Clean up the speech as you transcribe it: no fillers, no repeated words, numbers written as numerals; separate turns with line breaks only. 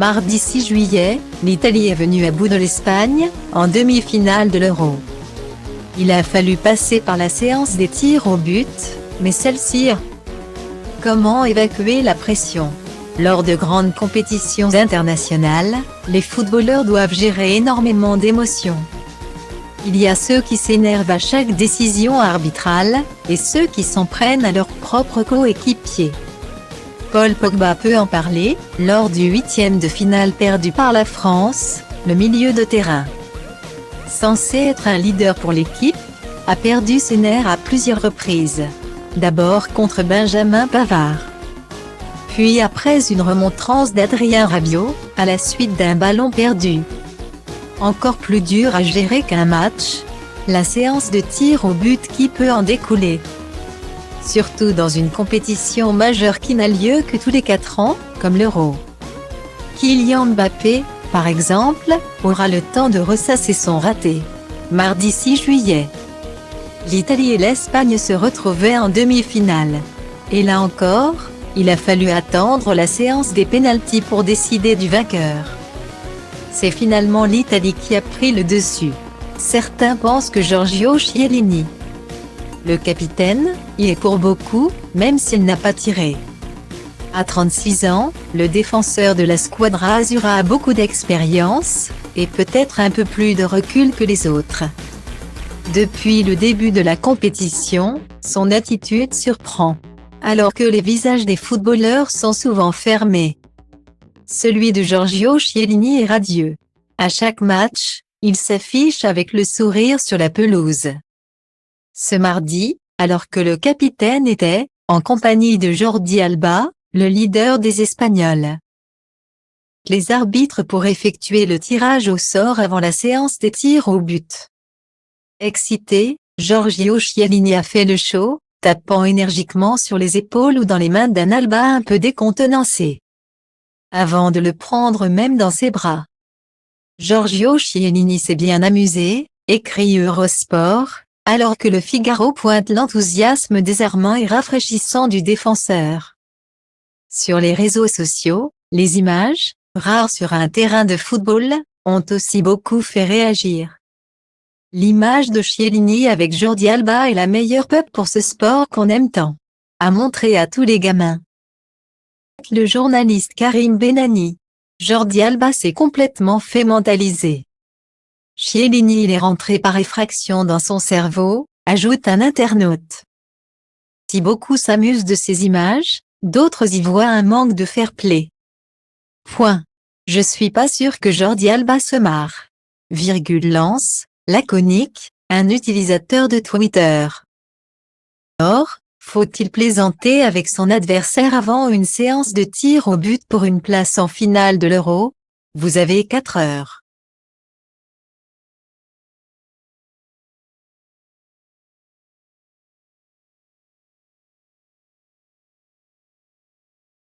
Mardi 6 juillet, l'Italie est venue à bout de l'Espagne, en demi-finale de l'Euro. Il a fallu passer par la séance des tirs au but, mais celle-ci a... Comment évacuer la pression? Lors de grandes compétitions internationales, les footballeurs doivent gérer énormément d'émotions. Il y a ceux qui s'énervent à chaque décision arbitrale, et ceux qui s'en prennent à leurs propres coéquipiers. Paul Pogba peut en parler, lors du 8e de finale perdu par la France, le milieu de terrain, censé être un leader pour l'équipe, a perdu ses nerfs à plusieurs reprises. D'abord contre Benjamin Pavard. Puis après une remontrance d'Adrien Rabiot, à la suite d'un ballon perdu. Encore plus dur à gérer qu'un match, la séance de tir au but qui peut en découler. Surtout dans une compétition majeure qui n'a lieu que tous les 4 ans, comme l'Euro. Kylian Mbappé, par exemple, aura le temps de ressasser son raté. Mardi 6 juillet. L'Italie et l'Espagne se retrouvaient en demi-finale. Et là encore, il a fallu attendre la séance des pénaltys pour décider du vainqueur. C'est finalement l'Italie qui a pris le dessus. Certains pensent que Giorgio Chiellini, le capitaine, y est pour beaucoup, même s'il n'a pas tiré. À 36 ans, le défenseur de la Squadra Azzurra a beaucoup d'expérience, et peut-être un peu plus de recul que les autres. Depuis le début de la compétition, son attitude surprend. Alors que les visages des footballeurs sont souvent fermés, celui de Giorgio Chiellini est radieux. À chaque match, il s'affiche avec le sourire sur la pelouse. Ce mardi, alors que le capitaine était, en compagnie de Jordi Alba, le leader des Espagnols, les arbitres pour effectuer le tirage au sort avant la séance des tirs au but. Excité, Giorgio Chiellini a fait le show, tapant énergiquement sur les épaules ou dans les mains d'un Alba un peu décontenancé, avant de le prendre même dans ses bras. Giorgio Chiellini s'est bien amusé, écrit Eurosport, alors que le Figaro pointe l'enthousiasme désarmant et rafraîchissant du défenseur. Sur les réseaux sociaux, les images, rares sur un terrain de football, ont aussi beaucoup fait réagir. L'image de Chiellini avec Jordi Alba est la meilleure pub pour ce sport qu'on aime tant, a montré à tous les gamins. Le journaliste Karim Benani. Jordi Alba s'est complètement fait mentaliser. Chiellini il est rentré par effraction dans son cerveau, ajoute un internaute. Si beaucoup s'amusent de ces images, d'autres y voient un manque de fair-play. Point. Je suis pas sûr que Jordi Alba se marre. Lance, laconique, un utilisateur de Twitter. Or, faut-il plaisanter avec son adversaire avant une séance de tir au but pour une place en finale de l'Euro? Vous avez 4 heures.